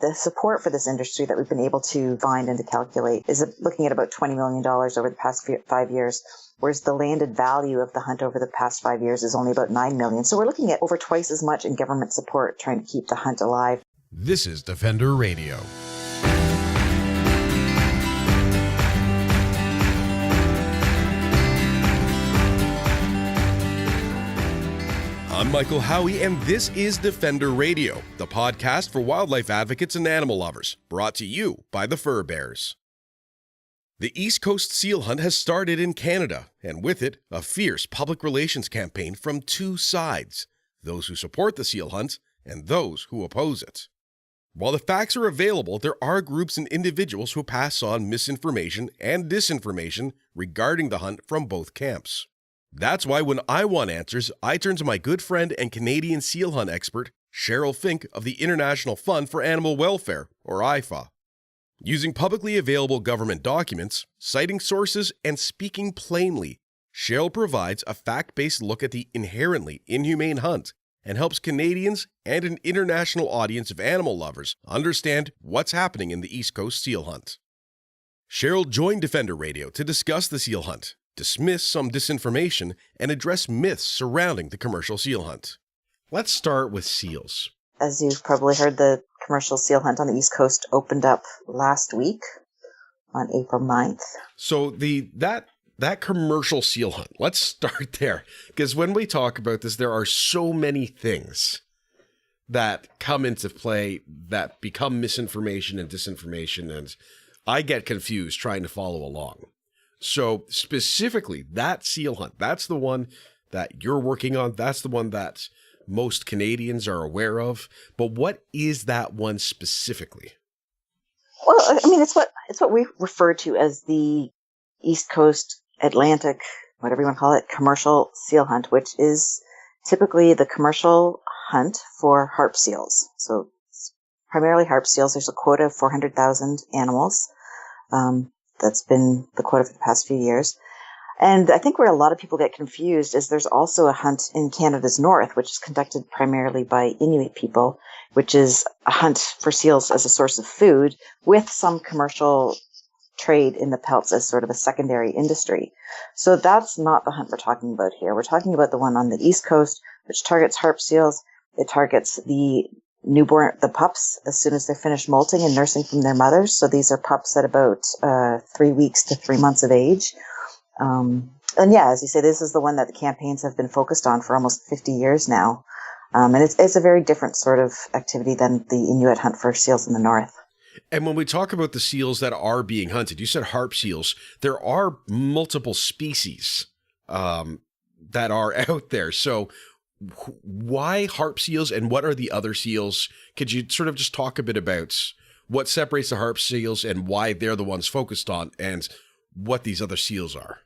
The support for this industry that we've been able to find and to calculate is looking at about $20 million over the past 5 years, whereas the landed value of the hunt over the past 5 years is only about $9 million. So we're looking at over twice as much in government support trying to keep the hunt alive. This is Defender Radio. I'm Michael Howie, and this is Defender Radio, the podcast for wildlife advocates and animal lovers, brought to you by the Fur Bears. The East Coast seal hunt has started in Canada, and with it, a fierce public relations campaign from two sides, those who support the seal hunt and those who oppose it. While the facts are available, there are groups and individuals who pass on misinformation and disinformation regarding the hunt from both camps. That's why when I want answers, I turn to my good friend and Canadian seal hunt expert, Sheryl Fink of the International Fund for Animal Welfare, or IFA. Using publicly available government documents, citing sources, and speaking plainly, Sheryl provides a fact-based look at the inherently inhumane hunt and helps Canadians and an international audience of animal lovers understand what's happening in the East Coast seal hunt. Sheryl joined Defender Radio to discuss the seal hunt, dismiss some disinformation, and address myths surrounding the commercial seal hunt. Let's start with seals. As you've probably heard, the commercial seal hunt on the East Coast opened up last week on April 9th. So that commercial seal hunt, let's start there. Because when we talk about this, there are so many things that come into play that become misinformation and disinformation, and I get confused trying to follow along. So specifically, that seal hunt, that's the one that you're working on. That's the one that most Canadians are aware of. But what is that one specifically? Well, I mean, it's what we refer to as the East Coast Atlantic, whatever you want to call it, commercial seal hunt, which is typically the commercial hunt for harp seals. So it's primarily harp seals. There's a quota of 400,000 animals. That's been the quota for the past few years. And I think where a lot of people get confused is there's also a hunt in Canada's north, which is conducted primarily by Inuit people, which is a hunt for seals as a source of food with some commercial trade in the pelts as sort of a secondary industry. So that's not the hunt we're talking about here. We're talking about the one on the East Coast, which targets harp seals. It targets the pups as soon as they're finished molting and nursing from their mothers. So these are pups at about 3 weeks to 3 months of age. And yeah, as you say, this is the one that the campaigns have been focused on for almost 50 years now. And it's a very different sort of activity than the Inuit hunt for seals in the north. And when we talk about the seals that are being hunted, you said harp seals. There are multiple species that are out there. So why harp seals and what are the other seals? Could you sort of just talk a bit about what separates the harp seals and why they're the ones focused on and what these other seals are?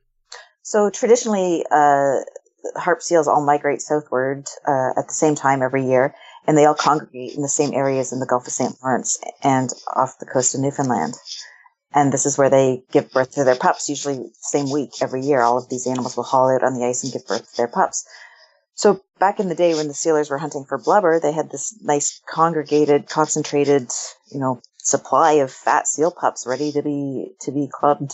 So traditionally, harp seals all migrate southward at the same time every year, and they all congregate in the same areas in the Gulf of St. Lawrence and off the coast of Newfoundland. And this is where they give birth to their pups, usually same week every year. All of these animals will haul out on the ice and give birth to their pups. So back in the day when the sealers were hunting for blubber, they had this nice congregated, concentrated, supply of fat seal pups ready to be clubbed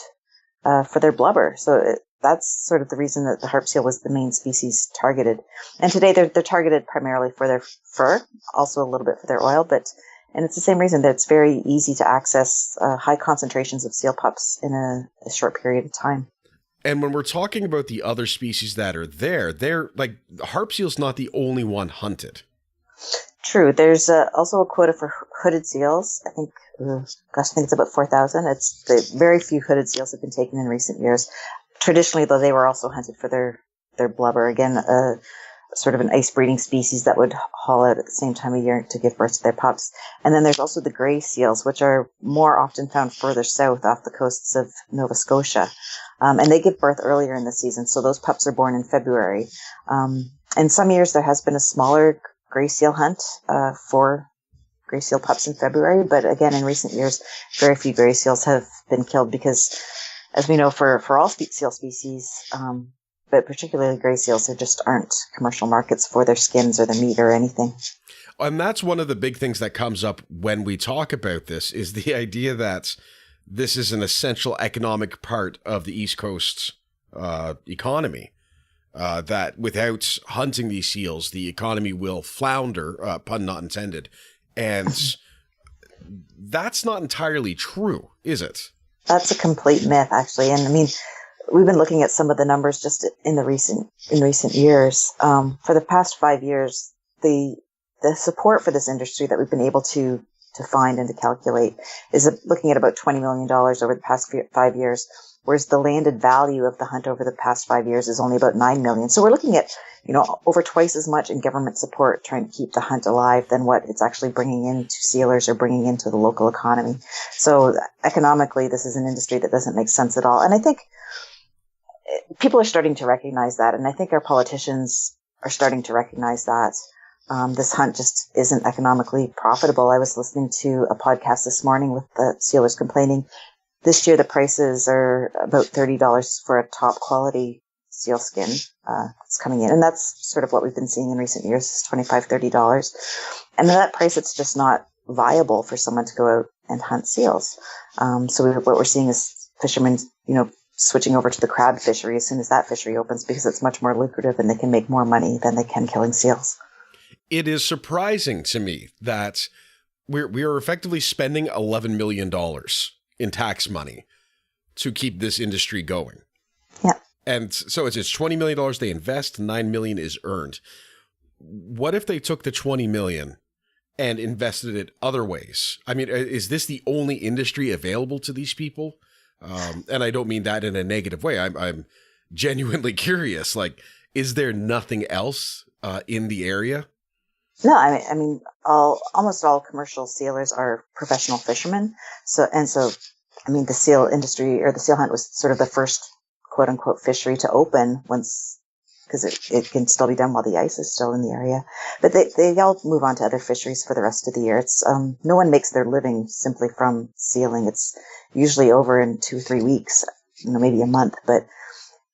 for their blubber. So that's sort of the reason that the harp seal was the main species targeted. And today they're targeted primarily for their fur, also a little bit for their oil, and it's the same reason that it's very easy to access high concentrations of seal pups in a short period of time. And when we're talking about the other species that are there, they're like, the harp seal's not the only one hunted. True. There's also a quota for hooded seals. I think it's about 4,000. It's very few hooded seals have been taken in recent years. Traditionally, though, they were also hunted for their blubber. Again, sort of an ice breeding species that would haul out at the same time of year to give birth to their pups. And then there's also the gray seals, which are more often found further south off the coasts of Nova Scotia. And they give birth earlier in the season, so those pups are born in February. In some years, there has been a smaller gray seal hunt for gray seal pups in February, but again, in recent years, very few gray seals have been killed because, as we know, for all seal species, but particularly gray seals, there just aren't commercial markets for their skins or their meat or anything. And that's one of the big things that comes up when we talk about this is the idea that this is an essential economic part of the East Coast economy. That without hunting these seals, the economy will flounder, pun not intended. And that's not entirely true, is it? That's a complete myth, actually. And I mean, we've been looking at some of the numbers just in recent years. For the past 5 years, the support for this industry that we've been able to find and to calculate is looking at about $20 million over the past 5 years, whereas the landed value of the hunt over the past 5 years is only about $9 million. So we're looking at, over twice as much in government support trying to keep the hunt alive than what it's actually bringing into sealers or bringing into the local economy. So economically, this is an industry that doesn't make sense at all. And I think people are starting to recognize that. And I think our politicians are starting to recognize that. This hunt just isn't economically profitable. I was listening to a podcast this morning with the sealers complaining. This year, the prices are about $30 for a top quality seal skin. It's coming in. And that's sort of what we've been seeing in recent years, is $25, $30. And at that price, it's just not viable for someone to go out and hunt seals. So what we're seeing is fishermen, switching over to the crab fishery as soon as that fishery opens, because it's much more lucrative and they can make more money than they can killing seals. It is surprising to me that we are effectively spending $11 million in tax money to keep this industry going. Yeah. And so it's $20 million they invest, $9 million is earned. What if they took the $20 million and invested it other ways? I mean, is this the only industry available to these people? And I don't mean that in a negative way. I'm genuinely curious. Like, is there nothing else in the area? No, I mean, almost all commercial sealers are professional fishermen. So, I mean, the seal industry or the seal hunt was sort of the first quote unquote fishery to open because it can still be done while the ice is still in the area. But they all move on to other fisheries for the rest of the year. It's, no one makes their living simply from sealing. It's usually over in 2 or 3 weeks, maybe a month, but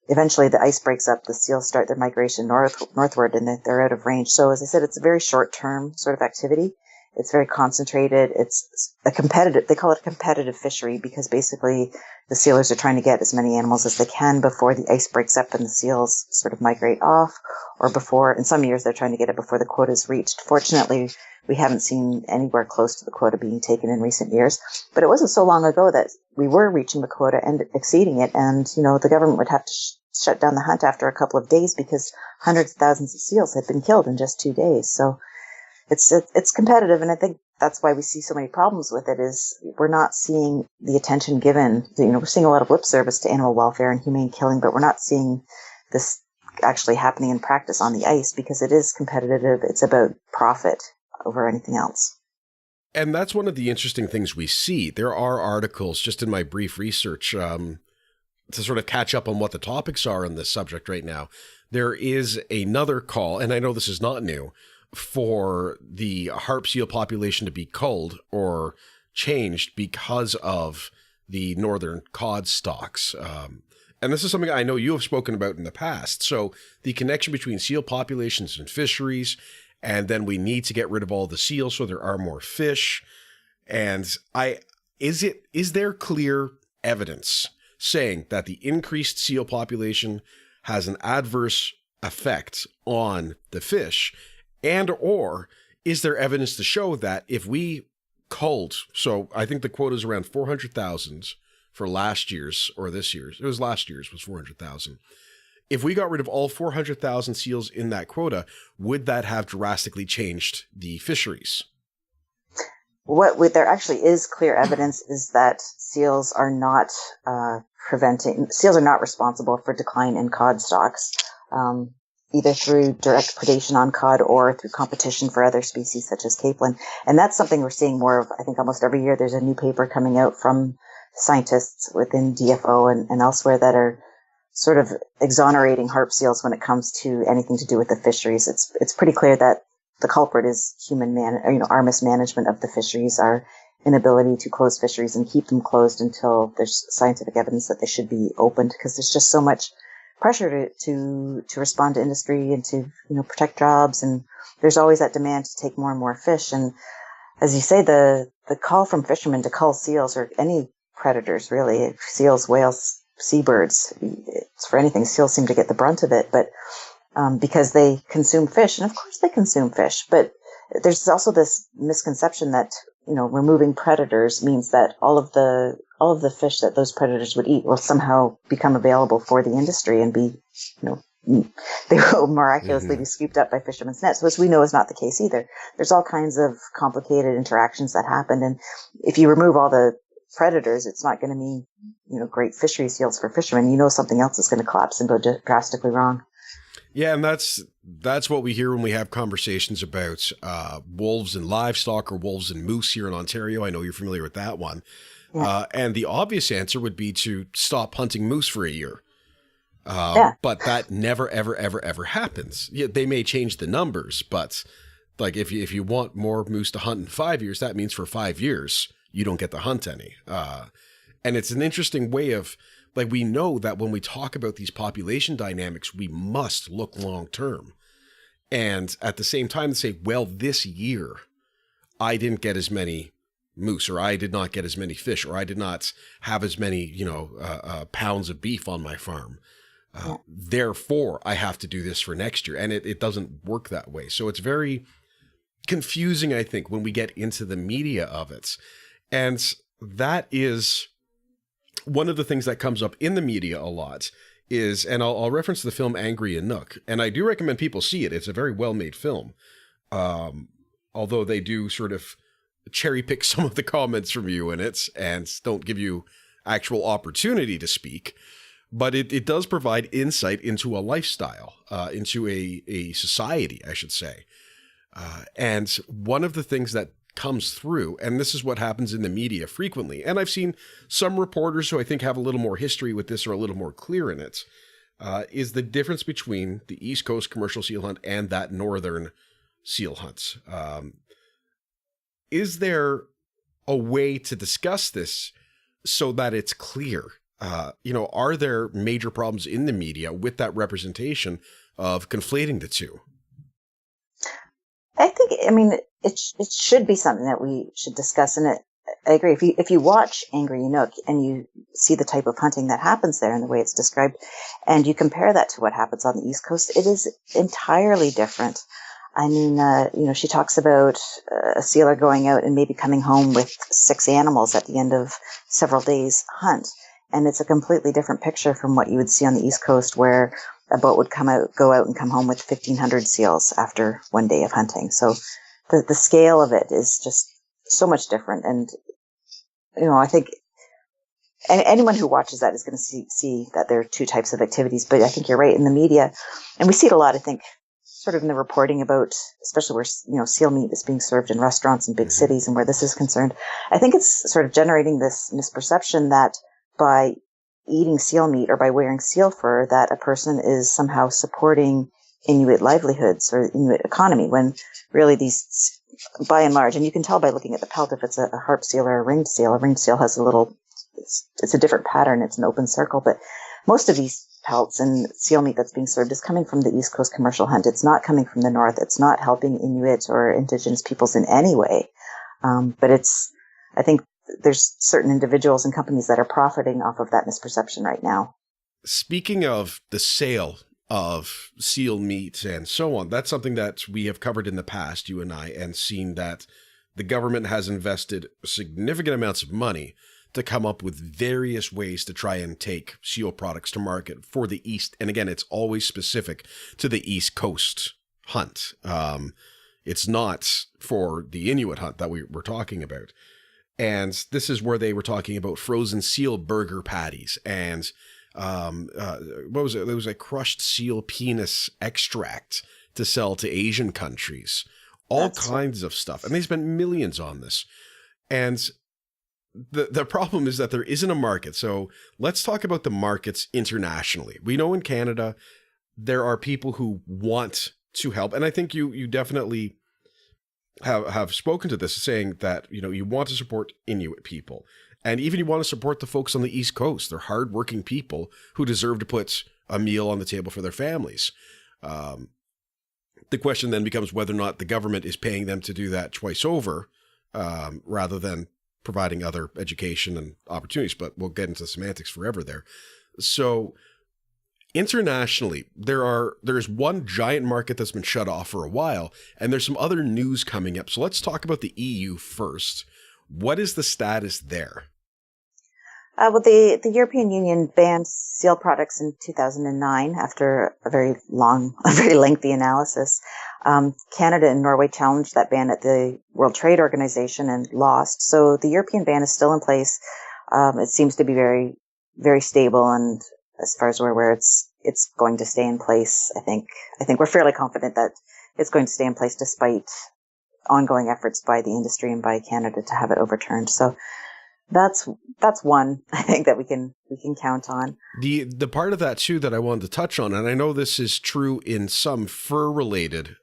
eventually the ice breaks up, the seals start their migration northward, and they're out of range. So as I said, it's a very short-term sort of activity. It's very concentrated. It's they call it a competitive fishery because basically the sealers are trying to get as many animals as they can before the ice breaks up and the seals sort of migrate off, or before, in some years they're trying to get it before the quota is reached. Fortunately, we haven't seen anywhere close to the quota being taken in recent years, but it wasn't so long ago that we were reaching the quota and exceeding it, and the government would have to shut down the hunt after a couple of days because hundreds of thousands of seals had been killed in just 2 days. So it's competitive, and I think that's why we see so many problems with it. Is we're not seeing the attention given. We're seeing a lot of lip service to animal welfare and humane killing, but we're not seeing this actually happening in practice on the ice because it is competitive. It's about profit over anything else. And that's one of the interesting things we see. There are articles, just in my brief research, to sort of catch up on what the topics are on this subject right now. There is another call, and I know this is not new, for the harp seal population to be culled or changed because of the northern cod stocks. And this is something I know you have spoken about in the past. So the connection between seal populations and fisheries, and then we need to get rid of all the seals so there are more fish. And is there clear evidence saying that the increased seal population has an adverse effect on the fish? And or is there evidence to show that if we culled, so I think the quota is around 400,000 for last year's or this year's, it was last year's was 400,000. If we got rid of all 400,000 seals in that quota, would that have drastically changed the fisheries? What there actually is clear evidence is that seals are not responsible for decline in cod stocks, either through direct predation on cod or through competition for other species such as capelin. And that's something we're seeing more of, I think, almost every year. There's a new paper coming out from scientists within DFO and elsewhere that are sort of exonerating harp seals when it comes to anything to do with the fisheries. It's pretty clear that the culprit is our mismanagement of the fisheries, our inability to close fisheries and keep them closed until there's scientific evidence that they should be opened, because there's just so much pressure to respond to industry and to, protect jobs. And there's always that demand to take more and more fish. And as you say, the call from fishermen to cull seals or any predators, really, seals, whales, seabirds, it's for anything. Seals seem to get the brunt of it, but because they consume fish, and of course they consume fish, but there's also this misconception that removing predators means that all of the fish that those predators would eat will somehow become available for the industry and be, they will miraculously be scooped up by fishermen's nets, which we know is not the case either. There's all kinds of complicated interactions that happen, and if you remove all the predators, it's not going to mean great fishery seals for fishermen. Something else is going to collapse and go drastically wrong. Yeah, and that's what we hear when we have conversations about wolves and livestock or wolves and moose here in Ontario. I know you're familiar with that one. Yeah. And the obvious answer would be to stop hunting moose for a year. But that never, ever, ever, ever happens. Yeah, they may change the numbers, but like if you want more moose to hunt in 5 years, that means for 5 years you don't get to hunt any. And it's an interesting way of, like, we know that when we talk about these population dynamics, we must look long term. And at the same time say, well, this year I didn't get as many moose, or I did not get as many fish, or I did not have as many, pounds of beef on my farm. Therefore, I have to do this for next year. And it doesn't work that way. So it's very confusing, I think, when we get into the media of it. And that is one of the things that comes up in the media a lot is, and I'll reference the film Angry Inuk, and I do recommend people see it. It's a very well-made film. Although they do sort of cherry pick some of the comments from you in it and don't give you actual opportunity to speak. But it does provide insight into a lifestyle, into a society, I should say. And one of the things that comes through, and this is what happens in the media frequently, and I've seen some reporters who I think have a little more history with this or a little more clear in it, is the difference between the East Coast commercial seal hunt and that northern seal hunt. Is there a way to discuss this so that it's clear? Are there major problems in the media with that representation of conflating the two? It should be something that we should discuss. And I agree. If you watch Angry Inuk and you see the type of hunting that happens there and the way it's described, and you compare that to what happens on the East Coast, it is entirely different. She talks about a sealer going out and maybe coming home with 6 animals at the end of several days' hunt. And it's a completely different picture from what you would see on the East Coast, where a boat would go out and come home with 1,500 seals after one day of hunting. So the scale of it is just so much different. And, I think anyone who watches that is going to see that there are two types of activities. But I think you're right in the media. And we see it a lot, I think, sort of in the reporting about, especially where, seal meat is being served in restaurants in big cities and where this is concerned. I think it's sort of generating this misperception that by eating seal meat or by wearing seal fur, that a person is somehow supporting Inuit livelihoods or Inuit economy, when really these, by and large, and you can tell by looking at the pelt if it's a harp seal or a ringed seal. A ringed seal has it's a different pattern. It's an open circle, but most of these pelts and seal meat that's being served is coming from the East Coast commercial hunt. It's not coming from the North. It's not helping Inuit or Indigenous peoples in any way. But I think there's certain individuals and companies that are profiting off of that misperception right now. Speaking of the sale of seal meat and so on, that's something that we have covered in the past, you and I, and seen that the government has invested significant amounts of money to come up with various ways to try and take seal products to market for the East. And again, it's always specific to the East Coast hunt. It's not for the Inuit hunt that we're talking about. And this is where they were talking about frozen seal burger patties and what was it? There was a crushed seal penis extract to sell to Asian countries. All kinds of stuff. And they spent millions on this. And the problem is that there isn't a market. So let's talk about the markets internationally. We know in Canada, there are people who want to help. And I think you definitely have spoken to this, saying that, you want to support Inuit people. And even you want to support the folks on the East Coast. They're hardworking people who deserve to put a meal on the table for their families. The question then becomes whether or not the government is paying them to do that twice over, rather than providing other education and opportunities. But we'll get into semantics forever there. So internationally, there's one giant market that's been shut off for a while, and there's some other news coming up. So let's talk about the EU first. What is the status there? Well, the European Union banned seal products in 2009 after a very lengthy analysis. Canada and Norway challenged that ban at the World Trade Organization and lost. So the European ban is still in place. It seems to be very, very stable, and as far as we're aware, it's going to stay in place. I think we're fairly confident that it's going to stay in place despite ongoing efforts by the industry and by Canada to have it overturned. So that's one I think that we can count on. The part of that too that I wanted to touch on, and I know this is true in some fur related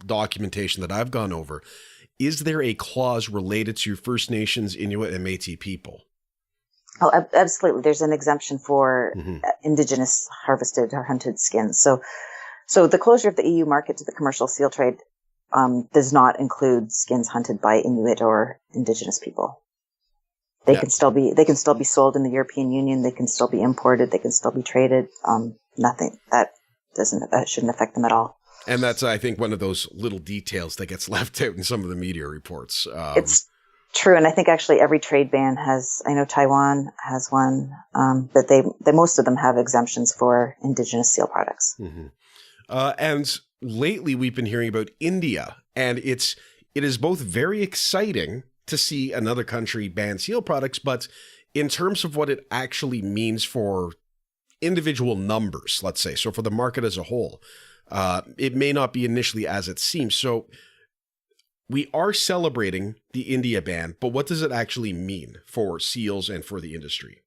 documentation that I've gone over, is there a clause related to First Nations, Inuit, and Métis people? Oh, absolutely. There's an exemption for Indigenous harvested or hunted skins. So the closure of the EU market to the commercial seal trade does not include skins hunted by Inuit or Indigenous people. They can still be sold in the European Union. They can still be imported. They can still be traded. Nothing that shouldn't affect them at all. And that's, I think, one of those little details that gets left out in some of the media reports. It's true, and I think actually every trade ban has. I know Taiwan has one, but they most of them have exemptions for Indigenous seal products. Mm-hmm. And lately, we've been hearing about India, and it is both very exciting to see another country ban seal products, but in terms of what it actually means for individual numbers, let's say, so for the market as a whole, it may not be initially as it seems. So we are celebrating the India ban, but what does it actually mean for seals and for the industry?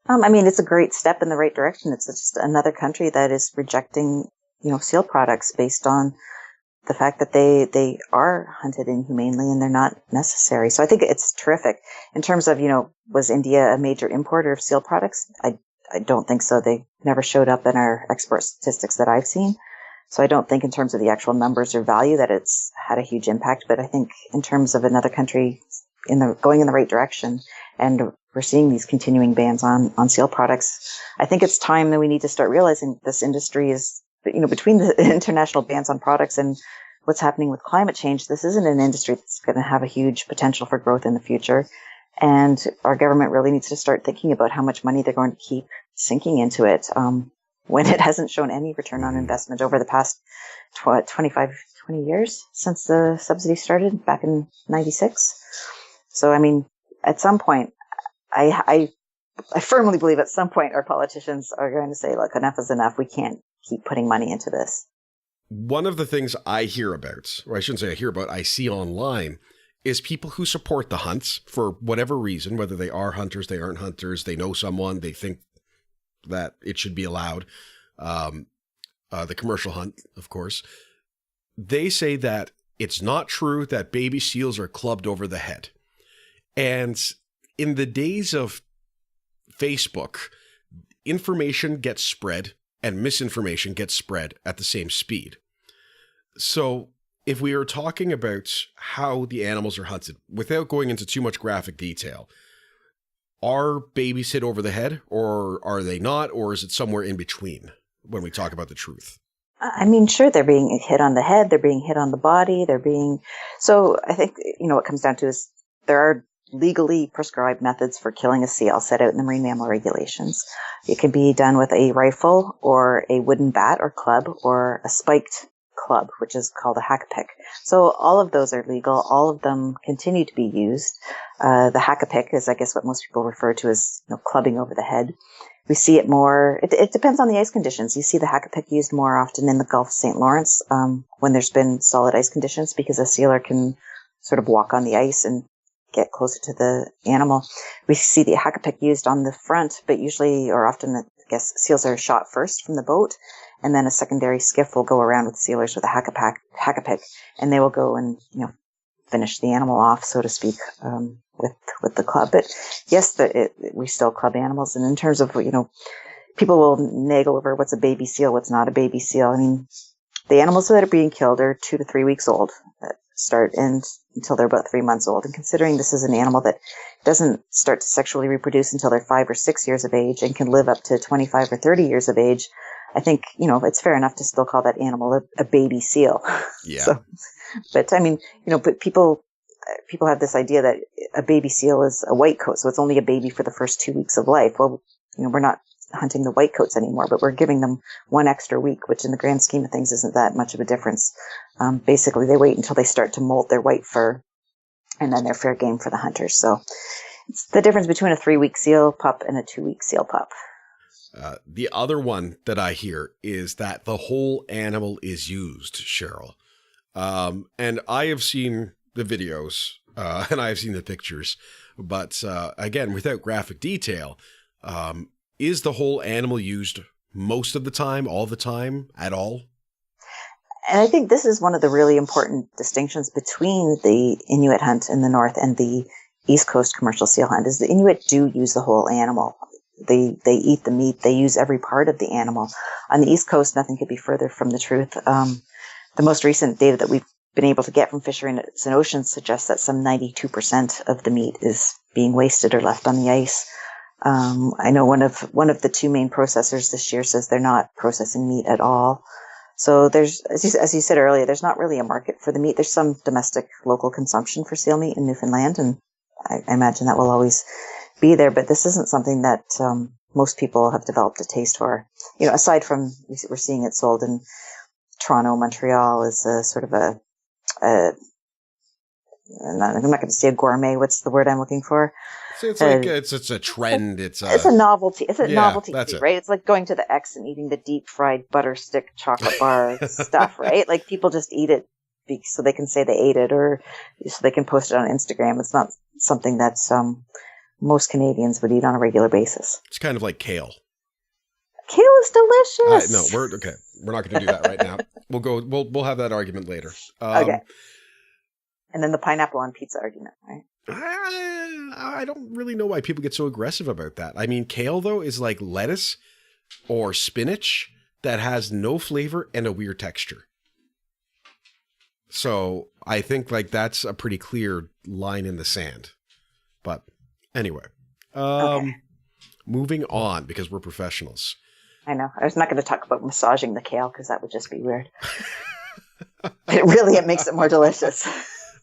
I mean, it's a great step in the right direction. It's just another country that is rejecting, seal products based on the fact that they are hunted inhumanely and they're not necessary. So I think it's terrific. In terms of, was India a major importer of seal products? I don't think so. They never showed up in our export statistics that I've seen. So I don't think in terms of the actual numbers or value that it's had a huge impact. But I think in terms of another country going in the right direction, and we're seeing these continuing bans on seal products, I think it's time that we need to start realizing this industry is, between the international bans on products and what's happening with climate change, this isn't an industry that's going to have a huge potential for growth in the future. And our government really needs to start thinking about how much money they're going to keep sinking into it, when it hasn't shown any return on investment over the past 20 years since the subsidy started back in 96. So, I mean, at some point, I firmly believe at some point our politicians are going to say, look, enough is enough. We can't keep putting money into this. One of the things I hear about, or I shouldn't say I hear about, I see online, is people who support the hunts for whatever reason, whether they are hunters, they aren't hunters, they know someone, they think that it should be allowed. The commercial hunt, of course. They say that it's not true that baby seals are clubbed over the head. And in the days of Facebook, information gets spread and misinformation gets spread at the same speed. So if we are talking about how the animals are hunted, without going into too much graphic detail, are babies hit over the head, or are they not, or is it somewhere in between when we talk about the truth? I mean, sure, they're being hit on the head, they're being hit on the body, so I think, what it comes down to is there are legally prescribed methods for killing a seal set out in the marine mammal regulations. It can be done with a rifle or a wooden bat or club or a spiked club, which is called a hack-a-pick. So all of those are legal. All of them continue to be used. The hack-a-pick is, I guess, what most people refer to as clubbing over the head. We see it more. It depends on the ice conditions. You see the hack-a-pick used more often in the Gulf of St. Lawrence when there's been solid ice conditions, because a sealer can sort of walk on the ice and get closer to the animal. We see the hack-a-pick used on the front, but usually or often, I guess, seals are shot first from the boat, and then a secondary skiff will go around with sealers with a hack-a-pick, and they will go and finish the animal off, so to speak, with the club. But yes, we still club animals, and in terms of people will naggle over what's a baby seal, what's not a baby seal. I mean, the animals that are being killed are 2 to 3 weeks old that start until they're about 3 months old. And considering this is an animal that doesn't start to sexually reproduce until they're 5 or 6 years of age and can live up to 25 or 30 years of age, I think, it's fair enough to still call that animal a baby seal. Yeah. So, but I mean, but people have this idea that a baby seal is a white coat, so it's only a baby for the first 2 weeks of life. Well, we're not hunting the white coats anymore, but we're giving them 1 extra week, which in the grand scheme of things isn't that much of a difference. Basically, they wait until they start to molt their white fur, and then they're fair game for the hunters. So it's the difference between a 3-week seal pup and a 2-week seal pup. The other one that I hear is that the whole animal is used, Sheryl. And I have seen the videos and I have seen the pictures, but again, without graphic detail, is the whole animal used most of the time, all the time, at all? And I think this is one of the really important distinctions between the Inuit hunt in the north and the East Coast commercial seal hunt, is the Inuit do use the whole animal. They eat the meat. They use every part of the animal. On the East Coast, nothing could be further from the truth. The most recent data that we've been able to get from Fisheries and Oceans suggests that some 92% of the meat is being wasted or left on the ice. I know one of the 2 main processors this year says they're not processing meat at all. So there's, as you said earlier, there's not really a market for the meat. There's some domestic local consumption for seal meat in Newfoundland, and I imagine that will always be there. But this isn't something that most people have developed a taste for. Aside from we're seeing it sold in Toronto, Montreal as a sort of I'm not going to say a gourmet. What's the word I'm looking for? So it's like it's a trend. It's a novelty. It's a novelty, that's it. Right? It's like going to the X and eating the deep fried butter stick chocolate bar stuff, right? Like people just eat it so they can say they ate it, or so they can post it on Instagram. It's not something that's most Canadians would eat on a regular basis. It's kind of like kale. Kale is delicious. No, we're not going to do that right now. We'll have that argument later. Okay. And then the pineapple on pizza argument, right? I don't really know why people get so aggressive about that. I mean, kale, though, is like lettuce or spinach that has no flavor and a weird texture. So I think like that's a pretty clear line in the sand. But anyway, Okay. Moving on, because we're professionals. I know. I was not going to talk about massaging the kale because that would just be weird. It makes it more delicious.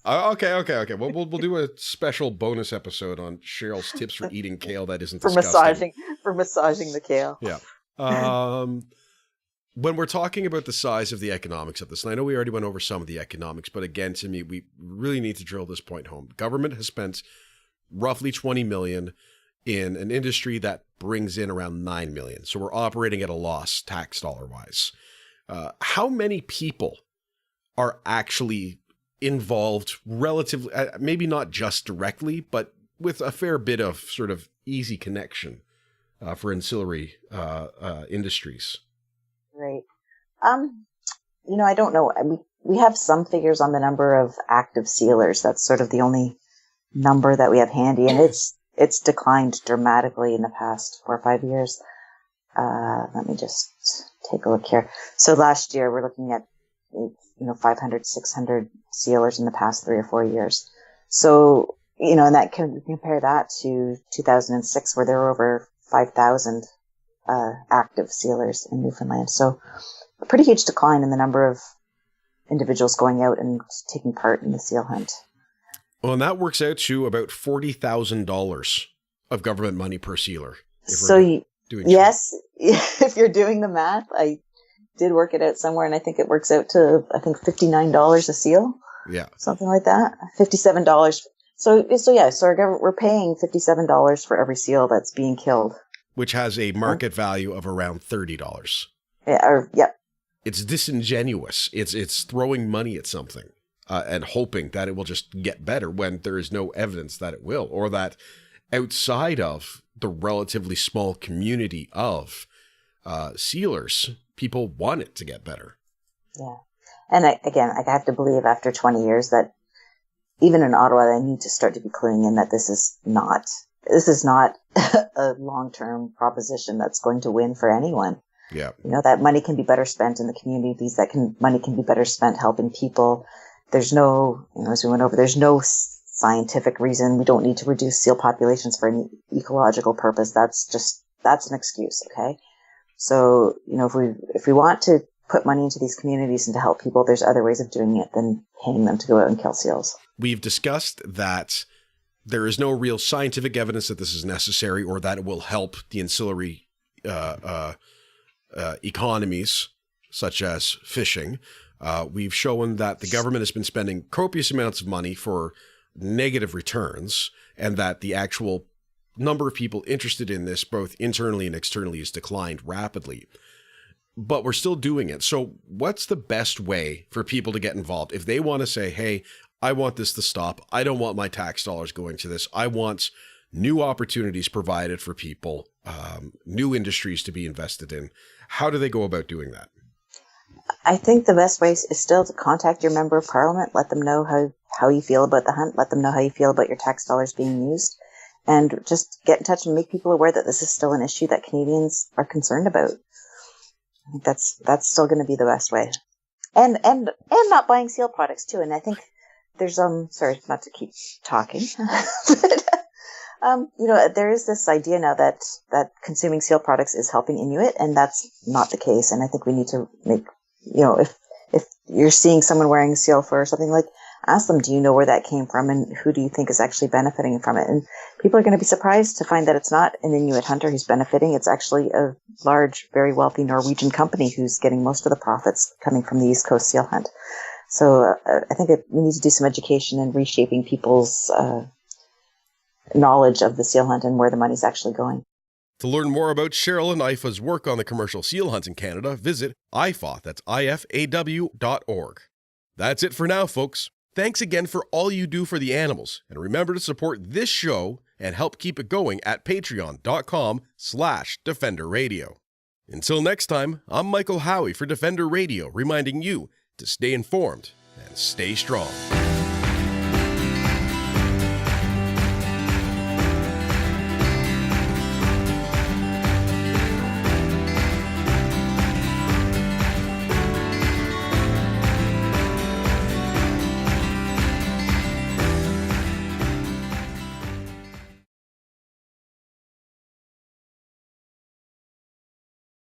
Okay. Well, we'll do a special bonus episode on Sheryl's tips for eating kale that isn't for disgusting. massaging the kale. Yeah. When we're talking about the size of the economics of this, and I know we already went over some of the economics, but again, to me, we really need to drill this point home. The government has spent roughly $20 million in an industry that brings in around $9 million. So we're operating at a loss tax dollar wise. How many people are actually involved relatively, maybe not just directly, but with a fair bit of sort of easy connection for ancillary industries? Right. I don't know. I mean, we have some figures on the number of active sealers. That's sort of the only number that we have handy, and it's declined dramatically in the past 4 or 5 years. Let me just take a look here. So last year we're looking at 500, 600 sealers in the past 3 or 4 years. So, and that can compare that to 2006, where there were over 5,000 active sealers in Newfoundland. So a pretty huge decline in the number of individuals going out and taking part in the seal hunt. Well, and that works out to about $40,000 of government money per sealer. Yes, if you're doing the math, I did work it out somewhere, and I think it works out to $59 a seal. Yeah, something like that. $57. So we're paying $57 for every seal that's being killed, which has a market value of around $30. Yep. It's disingenuous. It's throwing money at something and hoping that it will just get better when there is no evidence that it will, or that outside of the relatively small community of sealers, people want it to get better. Yeah. And I have to believe after 20 years that even in Ottawa, they need to start to be cluing in that this is not this is not a long-term proposition that's going to win for anyone. Yeah. That money can be better spent in the communities. Money can be better spent helping people. There's no, as we went over, there's no scientific reason. We don't need to reduce seal populations for any ecological purpose. That's an excuse. Okay. So, if we want to put money into these communities and to help people, there's other ways of doing it than paying them to go out and kill seals. We've discussed that there is no real scientific evidence that this is necessary or that it will help the ancillary economies, such as fishing. We've shown that the government has been spending copious amounts of money for negative returns, and that the actual number of people interested in this, both internally and externally, has declined rapidly. But we're still doing it. So what's the best way for people to get involved? If they want to say, hey, I want this to stop. I don't want my tax dollars going to this. I want new opportunities provided for people, new industries to be invested in. How do they go about doing that? I think the best way is still to contact your member of parliament, let them know how you feel about the hunt, let them know how you feel about your tax dollars being used, and just get in touch and make people aware that this is still an issue that Canadians are concerned about. I think that's still going to be the best way. And not buying seal products too. And I think there's sorry not to keep talking, but there is this idea now that consuming seal products is helping Inuit, and that's not the case. And I think we need to make, if you're seeing someone wearing seal fur or something, like, ask them, do you know where that came from, and who do you think is actually benefiting from it? And people are going to be surprised to find that it's not an Inuit hunter who's benefiting. It's actually a large, very wealthy Norwegian company who's getting most of the profits coming from the East Coast seal hunt. So I think we need to do some education and reshaping people's knowledge of the seal hunt and where the money's actually going. To learn more about Sheryl and IFA's work on the commercial seal hunt in Canada, visit IFA, that's IFAW.org. That's it for now, folks. Thanks again for all you do for the animals, and remember to support this show and help keep it going at patreon.com/Defender Radio. Until next time, I'm Michael Howie for Defender Radio, reminding you to stay informed and stay strong.